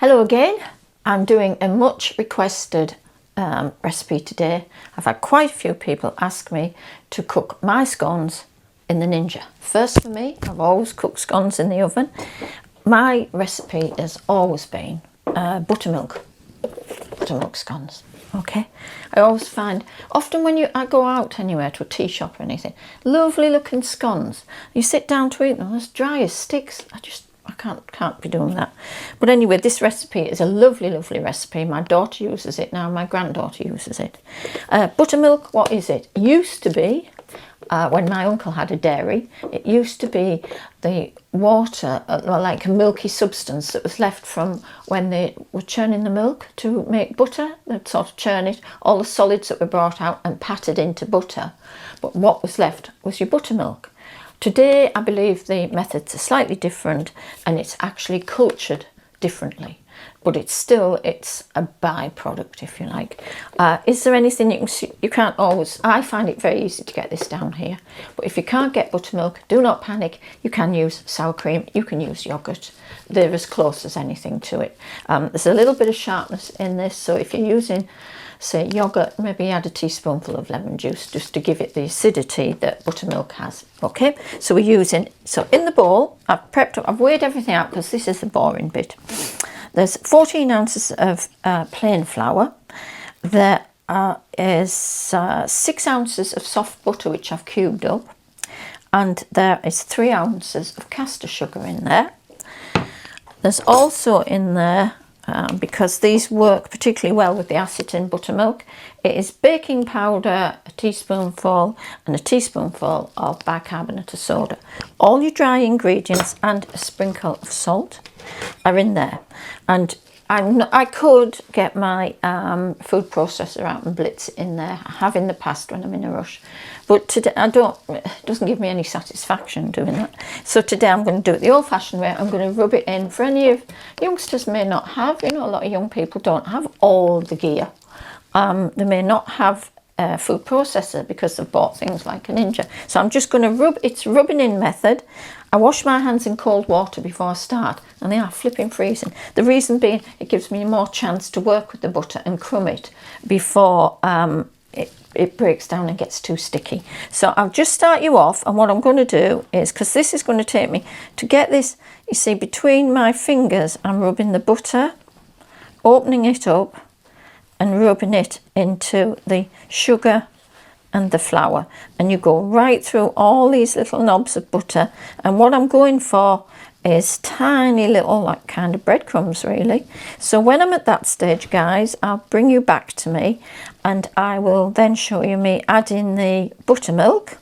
Hello again. I'm doing a much requested recipe today. I've had quite a few people ask me to cook my scones in the Ninja. First for me, I've always cooked scones in the oven. My recipe has always been buttermilk scones. Okay, I always find, often when I go out anywhere to a tea shop or anything, lovely looking scones, you sit down to eat them, as dry as sticks. I can't be doing that. But anyway, this recipe is a lovely recipe. My daughter uses it now, my granddaughter uses it. Buttermilk, what is it? It used to be, when my uncle had a dairy, it used to be the water, like a milky substance that was left from when they were churning the milk to make butter. They'd sort of churn it, all the solids that were brought out and patted into butter. But what was left was your buttermilk. Today, I believe the methods are slightly different and it's actually cultured differently. But it's a byproduct, if you like. Is there anything you can't always, I find it very easy to get this down here. But if you can't get buttermilk, do not panic. You can use sour cream, you can use yogurt. They're as close as anything to it. There's a little bit of sharpness in this, so if you're using, say, yogurt, maybe add a teaspoonful of lemon juice just to give it the acidity that buttermilk has. Okay, so we're using, so in the bowl, I've weighed everything out because this is the boring bit. There's 14 ounces of plain flour. There is 6 ounces of soft butter, which I've cubed up. And there is 3 ounces of caster sugar in there. There's also in there, because these work particularly well with the acid in buttermilk, it is baking powder, a teaspoonful, and a teaspoonful of bicarbonate of soda. All your dry ingredients and a sprinkle of salt are in there. And I could get my food processor out and blitz it in there. I have in the past when I'm in a rush, but today it doesn't give me any satisfaction doing that. So today I'm going to do it the old-fashioned way. I'm going to rub it in. For any of youngsters may not have, a lot of young people don't have all the gear. They may not have a food processor because they've bought things like a Ninja. So I'm just going to rub, it's rubbing in method. I wash my hands in cold water before I start, and they are flipping freezing. The reason being, it gives me more chance to work with the butter and crumb it before it breaks down and gets too sticky. So I'll just start you off, and what I'm going to do is, because this is going to take me, to get this, you see, between my fingers, I'm rubbing the butter, opening it up, and rubbing it into the sugar and the flour, and you go right through all these little knobs of butter. And what I'm going for is tiny little, like, kind of breadcrumbs, really. So when I'm at that stage, guys, I'll bring you back to me, and I will then show you me adding the buttermilk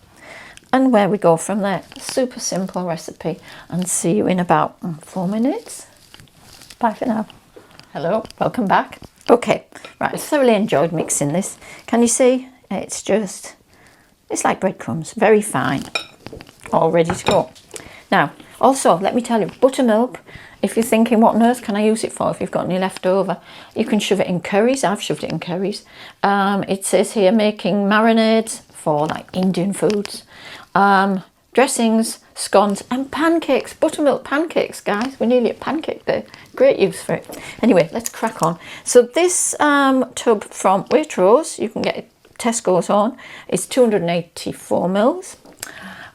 and where we go from there. Super simple recipe, and see you in about 4 minutes. Bye for now. Hello, welcome back. Okay, right, I thoroughly enjoyed mixing this. Can you see? It's like breadcrumbs, very fine, all ready to go. Now, also, let me tell you, buttermilk, if you're thinking, what on earth can I use it for if you've got any left over, you can shove it in curries. I've shoved it in curries. It says here, making marinades for, like, Indian foods, dressings, scones, and pancakes. Buttermilk pancakes, guys. We're nearly at pancake day. Great use for it. Anyway, let's crack on. So this tub from Waitrose, you can get it Tesco's on, is 284 mils,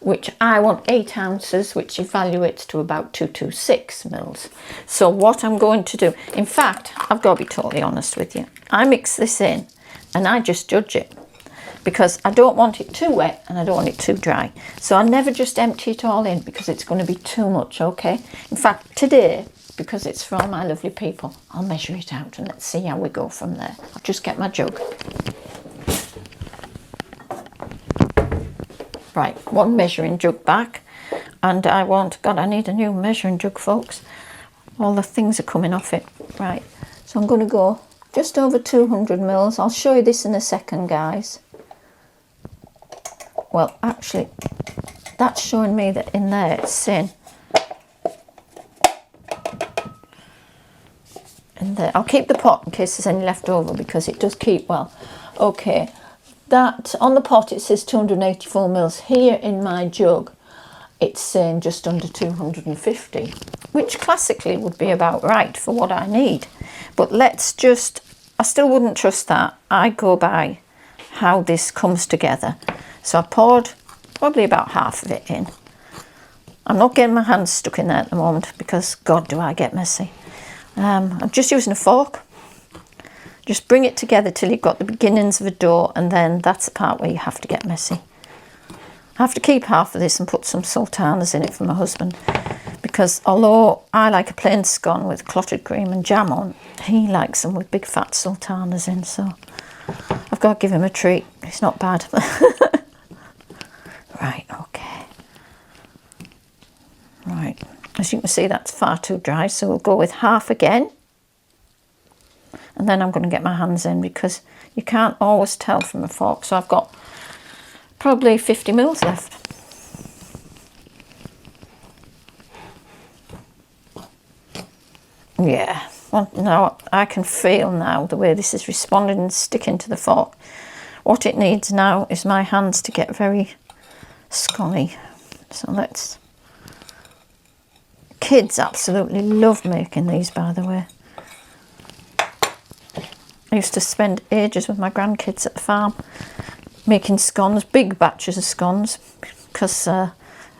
which I want 8 ounces, which evaluates to about 226 mils. So what I'm going to do, in fact, I've got to be totally honest with you, I mix this in and I just judge it, because I don't want it too wet and I don't want it too dry. So I never just empty it all in, because it's going to be too much, okay? In fact, today, because it's for all my lovely people, I'll measure it out and let's see how we go from there. I'll just get my jug. Right, one measuring jug back, and God, I need a new measuring jug, folks. All the things are coming off it. Right, so I'm going to go just over 200 mils. I'll show you this in a second, guys. Well, actually, that's showing me that in there it's saying, in there, I'll keep the pot in case there's any left over, because it does keep well. Okay. That on the pot it says 284 mils. Here in my jug it's saying just under 250, which classically would be about right for what I need. But let's just, I still wouldn't trust that. I go by how this comes together. So I poured probably about half of it in. I'm not getting my hands stuck in there at the moment because God, do I get messy. I'm just using a fork. Just bring it together till you've got the beginnings of a dough, and then that's the part where you have to get messy. I have to keep half of this and put some sultanas in it for my husband, because although I like a plain scone with clotted cream and jam on, he likes them with big fat sultanas in, so I've got to give him a treat. It's not bad. Right, okay. Right, as you can see, that's far too dry, so we'll go with half again. And then I'm going to get my hands in, because you can't always tell from a fork. So I've got probably 50 mils left. Yeah, well, now I can feel now the way this is responding and sticking to the fork. What it needs now is my hands to get very scony. So let's... Kids absolutely love making these, by the way. I used to spend ages with my grandkids at the farm making scones, big batches of scones, because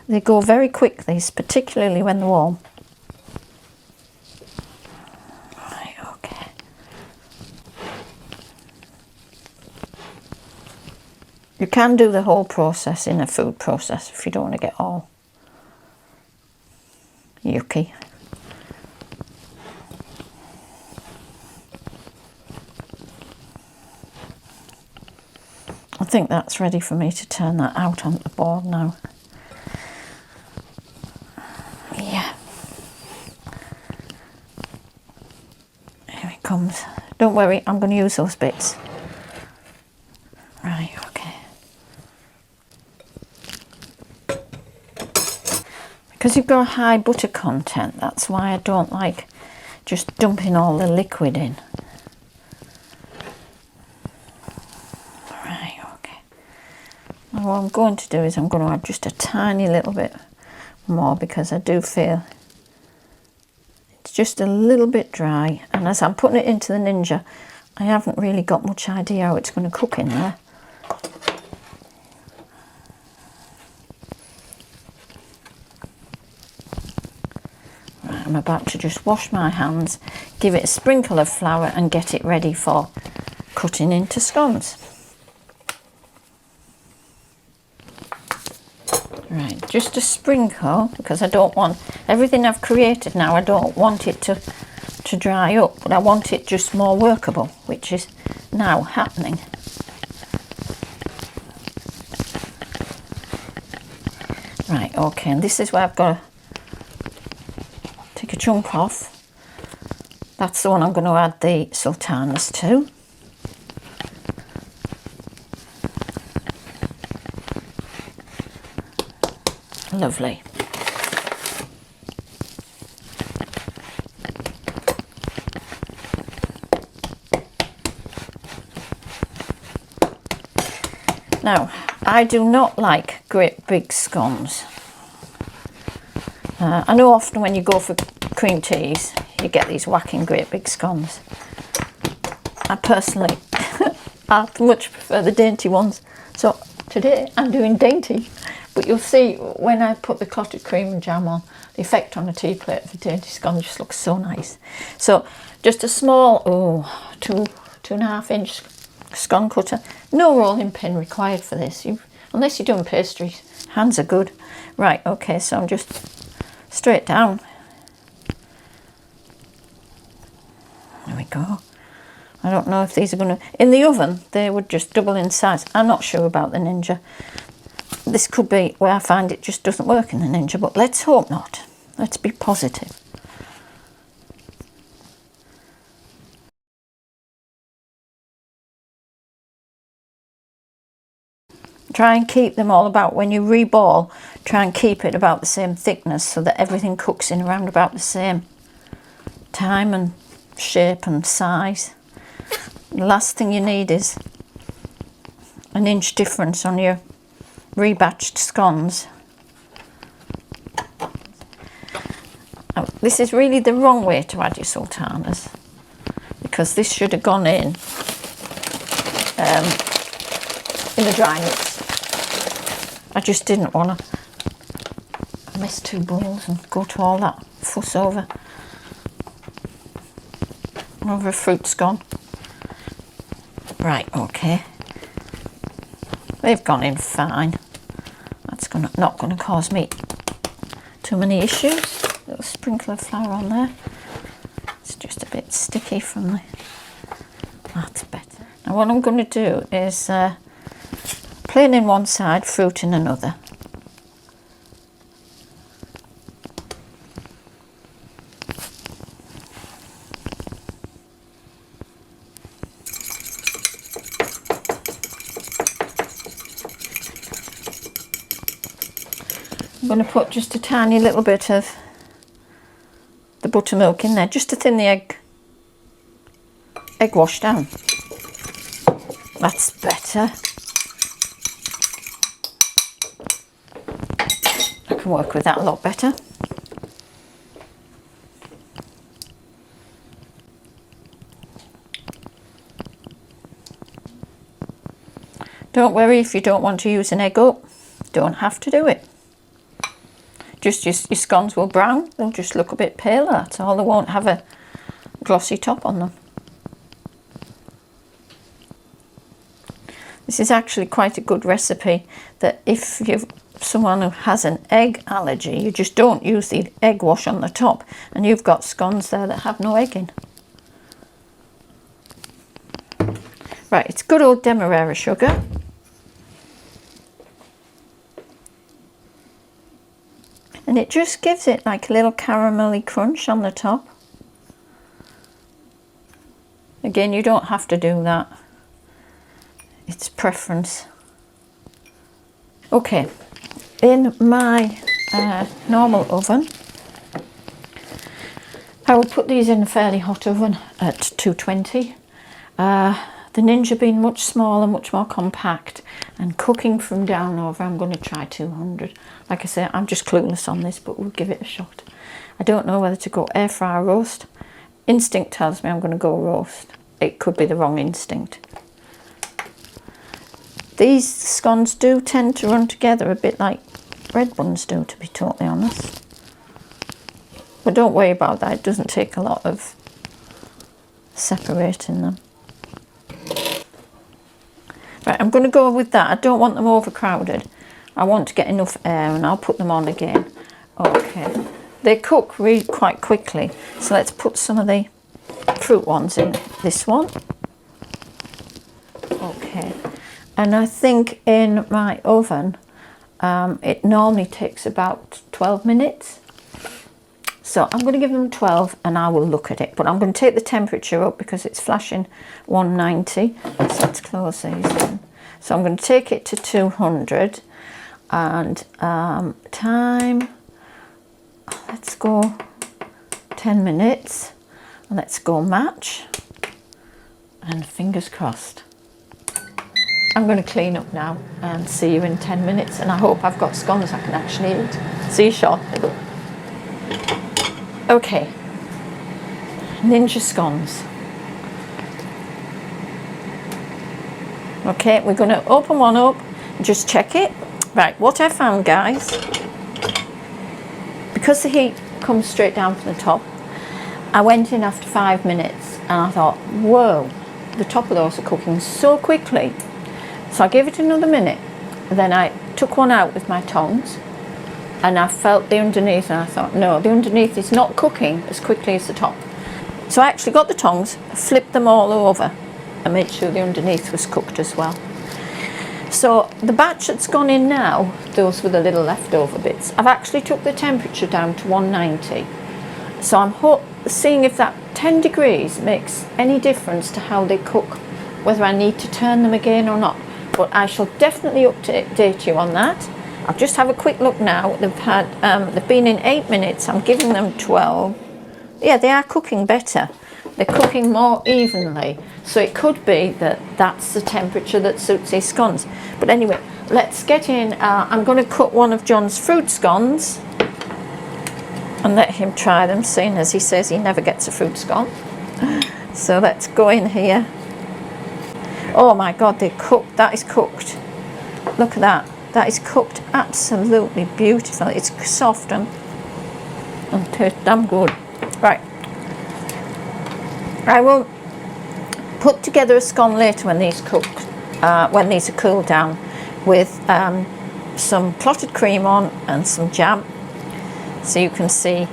they go very quick, these, particularly when they're warm. Right, okay. You can do the whole process in a food processor if you don't want to get all yucky. I think that's ready for me to turn that out on the board now. Yeah. Here it comes. Don't worry, I'm going to use those bits. Right, okay. Because you've got a high butter content, that's why I don't like just dumping all the liquid in. What I'm going to do is I'm going to add just a tiny little bit more, because I do feel it's just a little bit dry, and as I'm putting it into the Ninja, I haven't really got much idea how it's going to cook in there. Right, I'm about to just wash my hands, give it a sprinkle of flour and get it ready for cutting into scones. Right, just a sprinkle, because I don't want everything I've created now, I don't want it to dry up, but I want it just more workable, which is now happening. Right, okay, and this is where I've got to take a chunk off. That's the one I'm going to add the sultanas to. Lovely. Now, I do not like great big scones. I know often when you go for cream teas, you get these whacking great big scones. I personally, I much prefer the dainty ones. So today I'm doing dainty. But you'll see when I put the clotted cream and jam on, the effect on a tea plate of a dainty scone just looks so nice. So just a small, 2.5 inch scone cutter. No rolling pin required for this, unless you're doing pastries. Hands are good. Right, okay, so I'm just straight down. There we go. I don't know if these are going to... In the oven, they would just double in size. I'm not sure about the Ninja. This could be where I find it just doesn't work in the Ninja, but let's hope not. Let's be positive. Try and keep them all about, when you reball, try and keep it about the same thickness so that everything cooks in around about the same time and shape and size. The last thing you need is an inch difference on your rebatched scones. This is really the wrong way to add your sultanas, because this should have gone in the dry mix. I just didn't want to miss 2 bowls and go to all that fuss over a fruit scone. Right, okay. They've gone in fine. That's not going to cause me too many issues. A little sprinkle of flour on there. It's just a bit sticky from the... That's better. Now what I'm going to do is plain in one side, fruit in another. I'm going to put just a tiny little bit of the buttermilk in there, just to thin the egg wash down. That's better. I can work with that a lot better. Don't worry if you don't want to use an egg up, don't have to do it. Just your scones will brown, they'll just look a bit paler, that's all. They won't have a glossy top on them. This is actually quite a good recipe that if you're someone who has an egg allergy, you just don't use the egg wash on the top and you've got scones there that have no egg in. Right, it's good old demerara sugar. And it just gives it like a little caramelly crunch on the top. Again, you don't have to do that. It's preference. Okay, in my normal oven, I will put these in a fairly hot oven at 220. The Ninja being much smaller, much more compact, and cooking from down over, I'm going to try 200. Like I say, I'm just clueless on this, but we'll give it a shot. I don't know whether to go air fry or roast. Instinct tells me I'm going to go roast. It could be the wrong instinct. These scones do tend to run together a bit like bread buns do, to be totally honest. But don't worry about that, it doesn't take a lot of separating them. Right, I'm going to go with that. I don't want them overcrowded. I want to get enough air, and I'll put them on again. Okay, they cook really quite quickly, so let's put some of the fruit ones in this one. Okay, and I think in my oven it normally takes about 12 minutes. So I'm going to give them 12 and I will look at it. But I'm going to take the temperature up because it's flashing 190. So let's close these in. So I'm going to take it to 200 and time, let's go 10 minutes. And let's go match and fingers crossed. I'm going to clean up now and see you in 10 minutes. And I hope I've got scones I can actually eat. See you shortly. Okay, Ninja scones. Okay, we're going to open one up and just check it. Right, what I found, guys, because the heat comes straight down from the top, I went in after 5 minutes and I thought, whoa, the top of those are cooking so quickly. So I gave it another minute. Then I took one out with my tongs and I felt the underneath and I thought, no, the underneath is not cooking as quickly as the top. So I actually got the tongs, flipped them all over and made sure the underneath was cooked as well. So the batch that's gone in now, those with the little leftover bits, I've actually took the temperature down to 190. So I'm seeing if that 10 degrees makes any difference to how they cook, whether I need to turn them again or not. But I shall definitely update you on that. I'll just have a quick look now. They've been in 8 minutes. I'm giving them 12. Yeah, they are cooking better. They're cooking more evenly. So it could be that that's the temperature that suits these scones. But anyway, let's get in. I'm going to cut one of John's fruit scones. and let him try them, seeing as he says he never gets a fruit scone. So let's go in here. Oh my God, they're cooked. That is cooked. Look at that. That is cooked absolutely beautiful. It's soft and tastes damn good. Right. I will put together a scone later when these cooked, when these are cooled down, with some clotted cream on and some jam, so you can see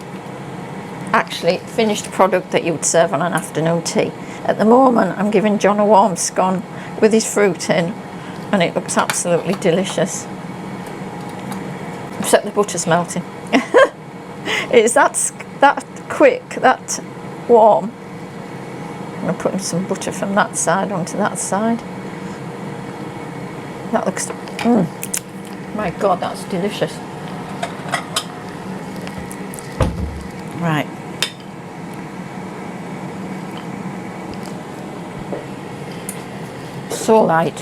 actually finished product that you would serve on an afternoon tea. At the moment I'm giving John a warm scone with his fruit in, and it looks absolutely delicious, except the butter's melting. It's that quick, that warm. I'm putting some butter from that side onto that side. That looks, my God, that's delicious. Right. So light.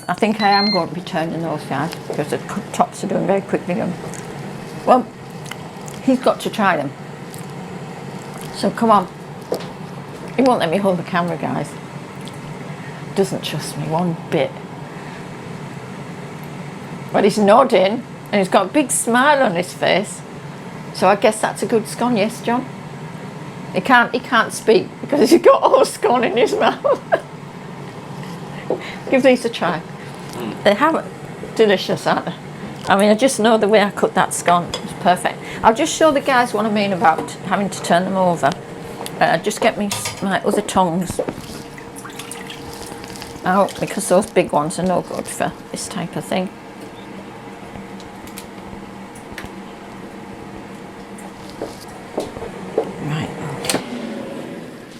I think I am going to be turning those guys because the tops are doing very quickly. Well, he's got to try them. So come on. He won't let me hold the camera, guys. Doesn't trust me one bit. But he's nodding and he's got a big smile on his face. So I guess that's a good scone, yes, John? He can't speak because he's got all scone in his mouth. Give these a try. They have delicious, aren't they? I mean, I just know the way I cut that scone. It's perfect. I'll just show the guys what I mean about having to turn them over. Just get me my other tongs out, because those big ones are no good for this type of thing. Right, okay.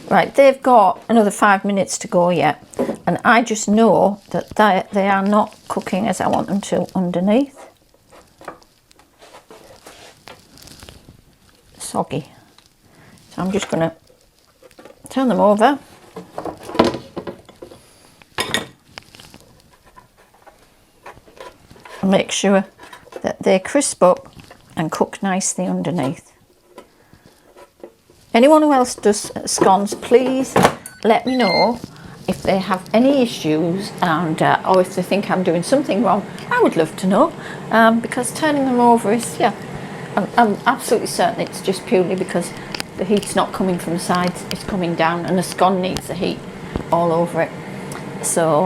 Right, they've got another 5 minutes to go yet, and I just know that they are not cooking as I want them to underneath. Soggy. So I'm just going to turn them over. And make sure that they crisp up and cook nicely underneath. Anyone who else does scones, please let me know if they have any issues, and or if they think I'm doing something wrong. I would love to know, because turning them over is, yeah, I'm absolutely certain it's just purely because the heat's not coming from the sides, it's coming down, and the scone needs the heat all over it. So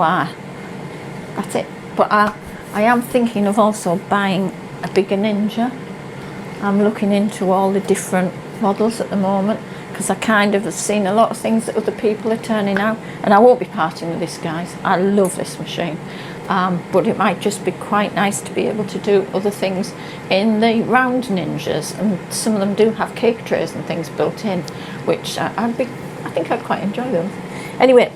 that's it. But I am thinking of also buying a bigger Ninja. I'm looking into all the different models at the moment, because I kind of have seen a lot of things that other people are turning out, and I won't be parting with this, guys. I love this machine. But it might just be quite nice to be able to do other things in the round Ninjas, and some of them do have cake trays and things built in, which I think I'd quite enjoy those. Anyway,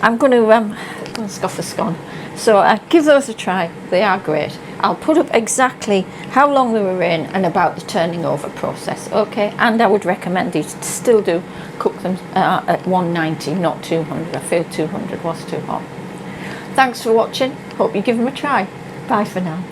I'm going to scoff a scone. So give those a try. They are great. I'll put up exactly how long they were in and about the turning over process, okay? And I would recommend you to still do cook them at 190, not 200. I feel 200 was too hot. Thanks for watching. Hope you give them a try. Bye for now.